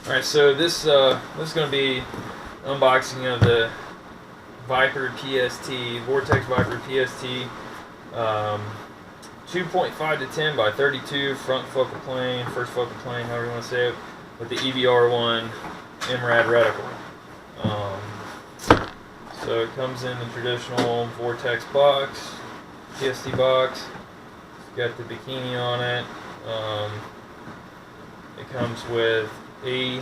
Alright, so this is going to be unboxing of the Viper PST, Vortex Viper PST, 2.5 to 10 by 32 front focal plane, first focal plane, however you want to say it, with the EVR1 MRAD reticle. So it comes in the traditional Vortex box, PST box. It's got the bikini on it. It comes with a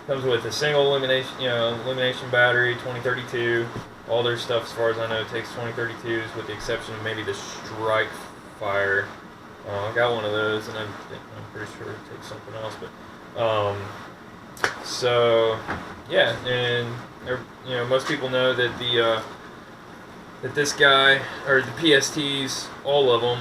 comes with a single illumination battery, 2032. All their stuff, as far as I know, takes 2032s, with the exception of maybe the Strike Fire. I got one of those, and I'm pretty sure it takes something else. But so yeah, and most people know that that this guy, or the PSTs, all of them,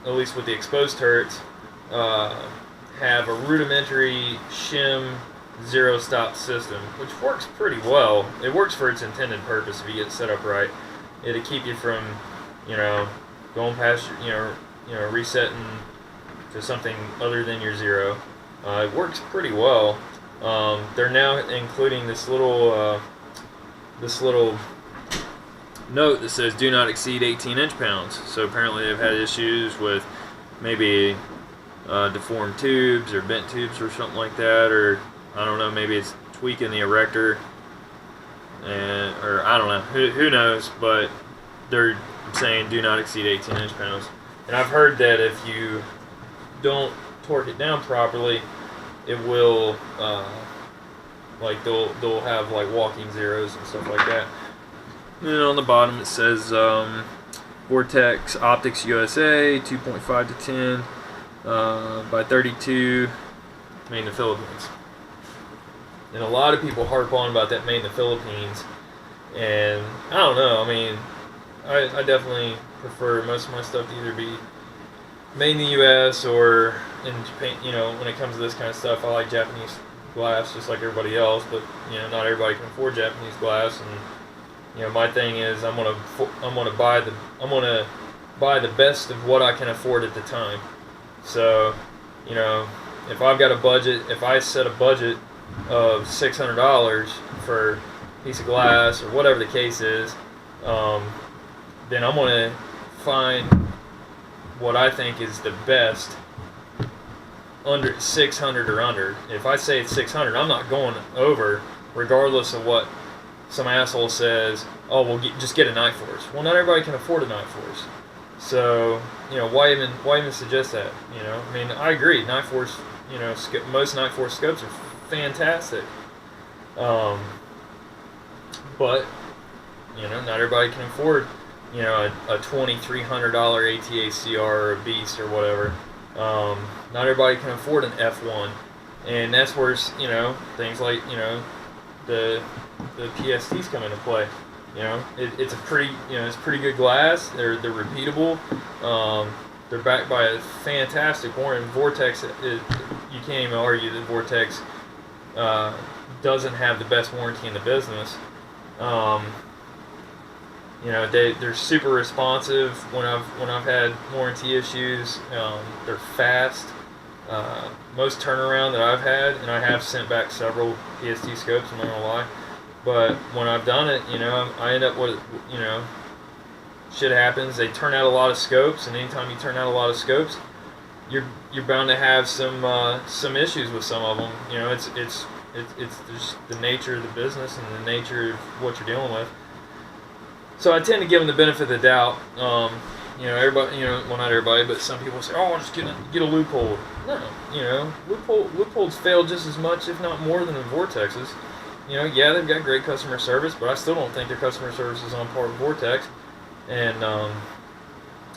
at least with the exposed turrets, have a rudimentary shim zero stop system, which works pretty well. It works for its intended purpose if you get it set up right. It'll keep you from, going past your, resetting to something other than your zero. It works pretty well. They're now including this little note that says do not exceed 18 inch-pounds. So apparently they've had issues with maybe deformed tubes or bent tubes or something like that, or I don't know, maybe it's tweaking the erector, or I don't know, who knows, but they're saying do not exceed 18 inch-pounds. And I've heard that if you don't torque it down properly, it will they'll have like walking zeros and stuff like that. And then on the bottom it says Vortex Optics USA, 2.5 to 10 by 32, made in the Philippines. And a lot of people harp on about that made in the Philippines, and I don't know. I mean, I definitely prefer most of my stuff to either be made in the U.S. or in Japan. When it comes to this kind of stuff, I like Japanese glass just like everybody else, but not everybody can afford Japanese glass. And my thing is I'm gonna buy the best of what I can afford at the time. So, if I've got a budget, if I set a budget of $600 for a piece of glass or whatever the case is, then I'm gonna find what I think is the best under 600 or under. If I say it's 600, I'm not going over, regardless of what some asshole says. Oh, well, just get a Night Force. Well, not everybody can afford a Night Force. So, why even suggest that? I mean, I agree. Night Force, most Night Force scopes are fantastic. But, not everybody can afford, a $2,300 ATA-CR or a Beast or whatever. Not everybody can afford an F1. And that's where, things like, the PSTs come into play. It's a it's pretty good glass. They're repeatable. They're backed by a fantastic warranty. Vortex, you can't even argue that Vortex doesn't have the best warranty in the business. They're super responsive when I've had warranty issues. They're fast. Most turnaround that I've had, and I have sent back several PST scopes, I'm not gonna lie, but when I've done it, I end up with, shit happens. They turn out a lot of scopes, and anytime you turn out a lot of scopes, you're bound to have some issues with some of them. It's just the nature of the business and the nature of what you're dealing with. So I tend to give them the benefit of the doubt. Everybody, well, not everybody, but some people say, "Oh, just get a Leupold." No, Leupolds fail just as much, if not more, than the Vortexes. Yeah, they've got great customer service, but I still don't think their customer service is on par with Vortex, and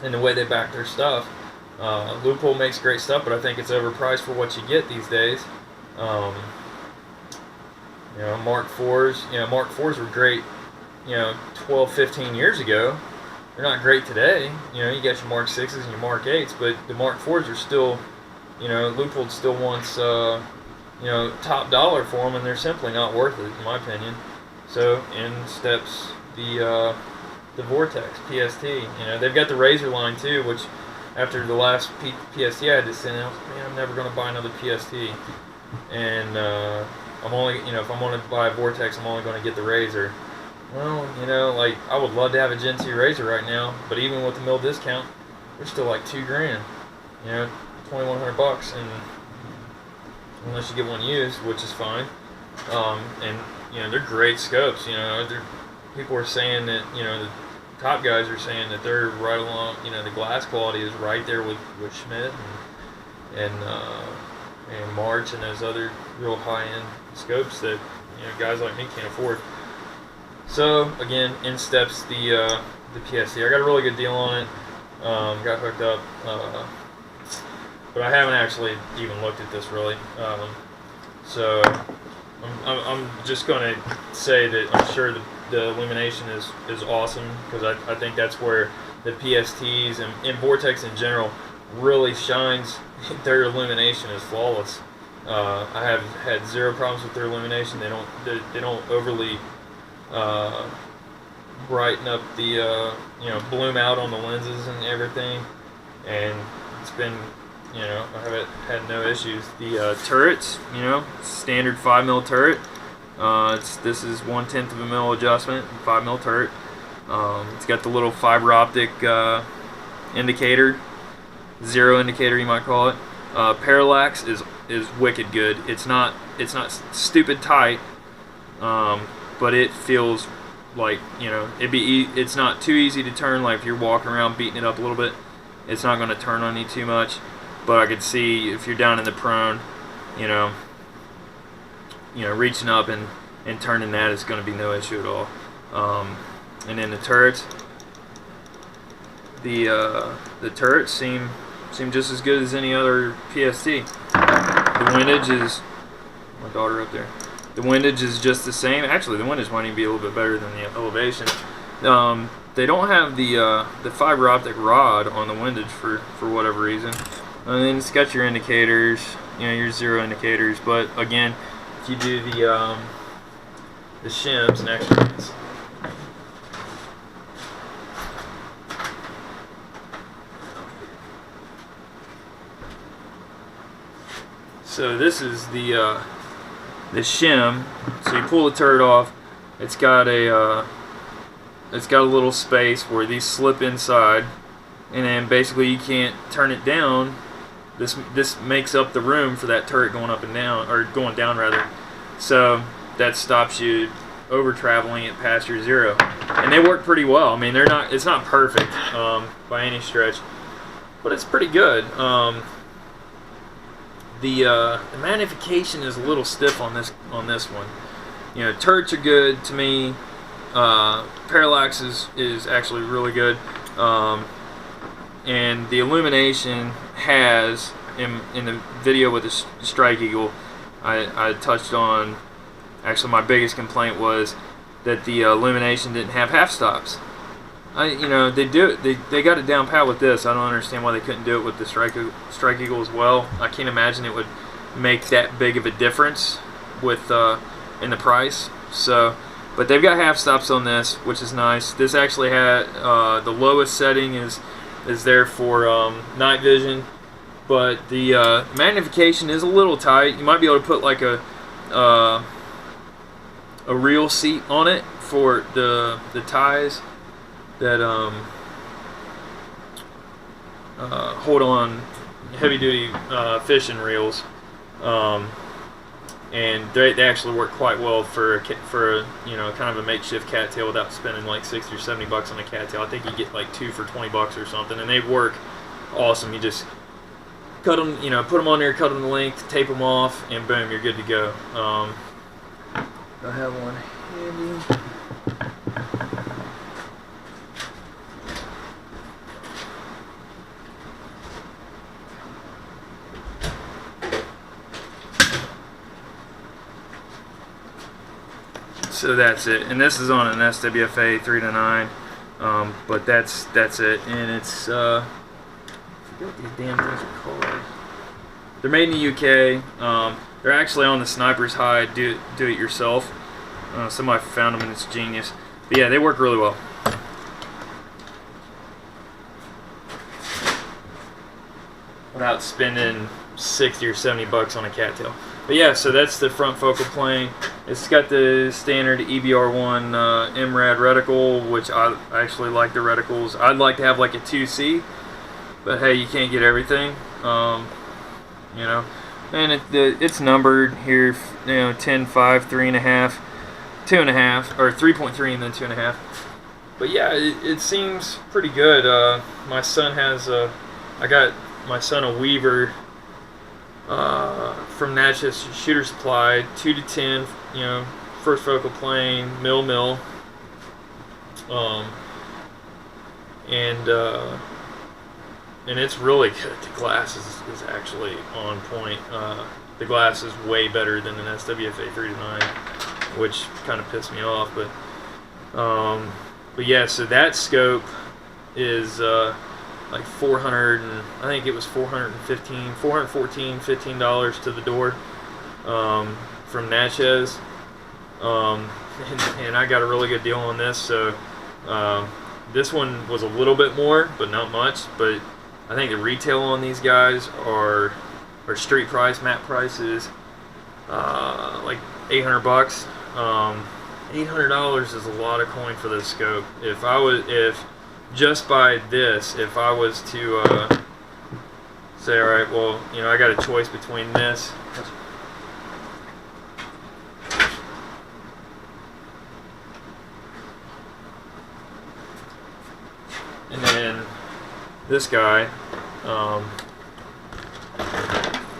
the way they back their stuff. Leupold makes great stuff, but I think it's overpriced for what you get these days. Mark IVs. Mark IVs were great, 12, 15 years ago. They're not great today. You got your Mark 6s and your Mark 8s, but the Mark 4s are still, Leupold still wants, top dollar for them, and they're simply not worth it, in my opinion. So in steps the Vortex PST. They've got the Razor line too, which after the last PST I had to send out, man, I'm never going to buy another PST. And I'm only, if I'm going to buy a Vortex, I'm only going to get the Razor. Well, like, I would love to have a Gen 2 Razor right now, but even with the mill discount, they're still like $2 grand. $2,100, and unless you get one used, which is fine. And they're great scopes. People are saying that the top guys are saying that they're right along. The glass quality is right there with Schmidt and March and those other real high-end scopes that guys like me can't afford. So again, in steps the PST. I got a really good deal on it. Got hooked up, but I haven't actually even looked at this really. So I'm just going to say that I'm sure the illumination is awesome, because I think that's where the PSTs and Vortex in general really shines. Their illumination is flawless. I have had zero problems with their illumination. They don't overly brighten up the bloom out on the lenses and everything, and it's been I haven't had no issues. The turrets, standard 5mm turret. This is 1/10 of a mil adjustment, 5mm turret. It's got the little fiber optic indicator, zero indicator you might call it. Parallax is wicked good. It's not stupid tight, but it feels like it's not too easy to turn. Like if you're walking around beating it up a little bit, it's not going to turn on you too much. But I could see if you're down in the prone, reaching up and turning that is going to be no issue at all. And then the turrets, the turrets seem just as good as any other PST. The windage is, my daughter up there. The windage is just the same. Actually, the windage might even be a little bit better than the elevation. They don't have the fiber optic rod on the windage for whatever reason. And then it's got your indicators, your zero indicators. But again, if you do the shims and actually, so this is the shim. So you pull the turret off. It's got a little space where these slip inside, and then basically you can't turn it down. This makes up the room for that turret going up and down, or going down rather. So that stops you over traveling it past your zero. And they work pretty well. I mean, it's not perfect by any stretch, but it's pretty good. The magnification is a little stiff on this one. Turrets are good to me. Parallax is actually really good. And the illumination has, in the video with the Strike Eagle, I touched on, actually my biggest complaint was that the illumination didn't have half stops. They got it down pat with this. I don't understand why they couldn't do it with the Strike Eagle as well. I can't imagine it would make that big of a difference with in the price. So, but they've got half stops on this, which is nice. This actually had the lowest setting is there for night vision, but the magnification is a little tight. You might be able to put like a real seat on it for the ties that hold on heavy duty fishing reels, and they actually work quite well for kind of a makeshift cattail without spending like $60 or $70 on a cattail. I think you get like 2 for $20 or something, and they work awesome. You just cut them, put them on there, cut them to length, tape them off, and boom, you're good to go. I have one handy. So that's it, and this is on an SWFA 3-9, but that's it, and it's I forget what these damn things are called. They're made in the UK. They're actually on the Sniper's Hide do it yourself. Somebody found them and it's genius. But yeah, they work really well. without spending 60 or 70 bucks on a cattail. But yeah, so that's the front focal plane. It's got the standard EBR1 MRAD reticle, which I actually like the reticles. I'd like to have like a 2C, but hey, you can't get everything, you know. And it's numbered here, you know, 10, 5, 3.5, 2.5, or 3.3 and then 2.5. But yeah, it seems pretty good. My son has I got my son a Weaver from Natchez Shooter Supply, 2 to 10, you know, first focal plane, mil, and it's really good. The glass is actually on point. The glass is way better than an SWFA 3-9, which kind of pissed me off. But yeah, so that scope is like I think it was $414 to the door from Natchez, and I got a really good deal on this. So this one was a little bit more, but not much. But I think the retail on these guys are street price, map prices, like 800 bucks. $800 is a lot of coin for this scope. If just by this, if I was to say, all right, well, you know, I got a choice between this and then this guy,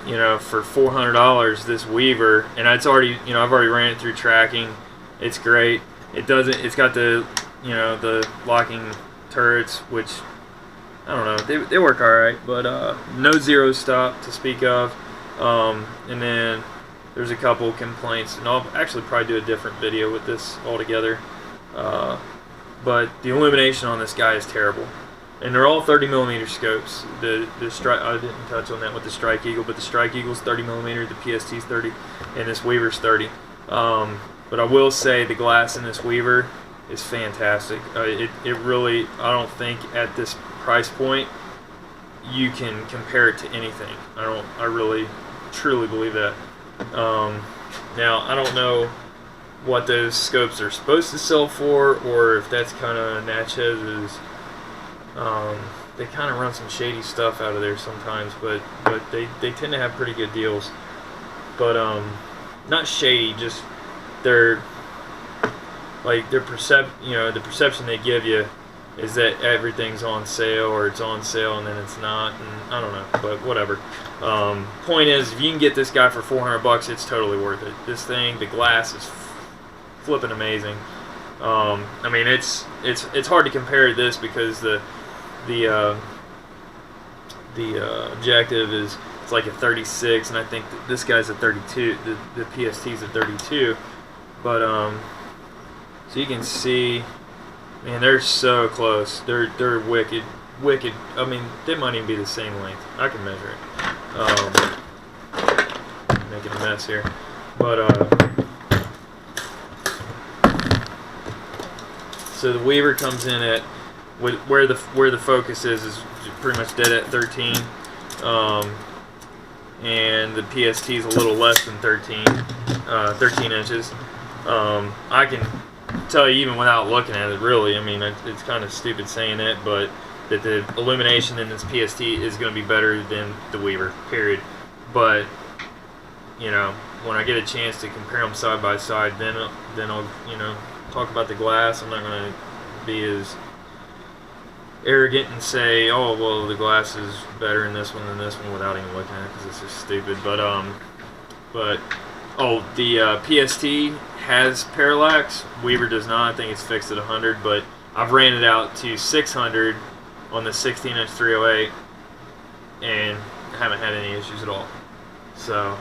you know, for $400, this Weaver, and it's already, you know, I've already ran it through tracking. It's great. It's got the, you know, the locking turrets, which I don't know, they work alright, but no zero stop to speak of. And then there's a couple complaints, and I'll actually probably do a different video with this altogether. But the illumination on this guy is terrible, and they're all 30mm scopes. The strike, I didn't touch on that with the Strike Eagle, but the Strike Eagle's 30mm, the PST's 30, and this Weaver's 30. But I will say the glass in this Weaver is fantastic. It really, I don't think at this price point you can compare it to anything. I really truly believe that. Now I don't know what those scopes are supposed to sell for, or if that's kind of Natchez's. They kind of run some shady stuff out of there sometimes, but they tend to have pretty good deals. But not shady, just the perception they give you is that everything's on sale, or it's on sale and then it's not, and I don't know, but whatever. Point is, if you can get this guy for 400 bucks, it's totally worth it. This thing, the glass is flipping amazing. I mean, it's hard to compare this because the objective is, it's like a 36, and I think this guy's a 32. The PST's a 32. But so you can see, man, they're so close. They're wicked. I mean, they might even be the same length. I can measure it. Making a mess here, but so the Weaver comes in at where the focus is pretty much dead at 13, and the PST is a little less than 13 inches. I can tell you even without looking at it, really. I mean, it's kind of stupid saying it, but that the illumination in this PST is going to be better than the Weaver, period. But, you know, when I get a chance to compare them side by side, then I'll, you know, talk about the glass. I'm not going to be as arrogant and say, oh, well, the glass is better in this one than this one without even looking at it, because it's just stupid. But the PST has parallax. Weaver does not. I think it's fixed at 100, but I've ran it out to 600 on the 16-inch 308 and haven't had any issues at all. So,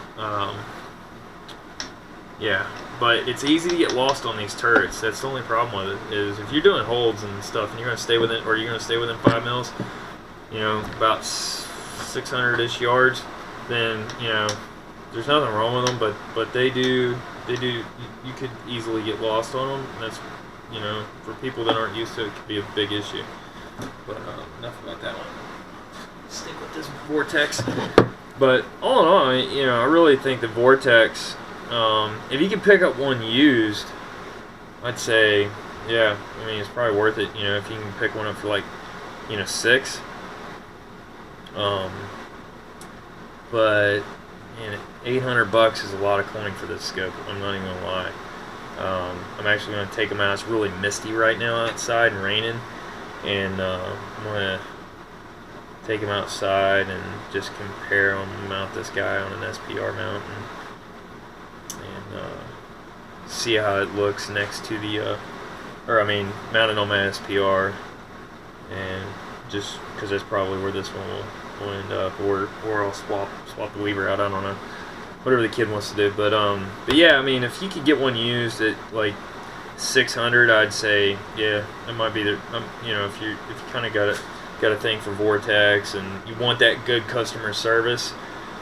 yeah. But it's easy to get lost on these turrets. That's the only problem with it, is if you're doing holds and stuff and you're going to stay within, or you're going to stay within 5 mils, you know, about 600-ish yards, then, you know, there's nothing wrong with them, but they do, you could easily get lost on them. And that's, you know, for people that aren't used to it, could be a big issue. But enough about that one. stick with this Vortex. But all in all, you know, I really think the Vortex, if you can pick up one used, I'd say, yeah, I mean, it's probably worth it, you know, if you can pick one up for like, you know, $6. But, you know, $800 is a lot of coin for this scope, I'm not even gonna lie. I'm actually going to take them out. It's really misty right now outside and raining, and I'm going to take them outside and just compare them, mount this guy on an SPR mount, and see how it looks next to the, mounted on my SPR, and just because that's probably where this one will end up, or I'll swap the Weaver out, I don't know. Whatever the kid wants to do, but yeah, I mean, if you could get one used at like $600, I'd say, yeah, it might be the, you know, if you kind of got a thing for Vortex and you want that good customer service,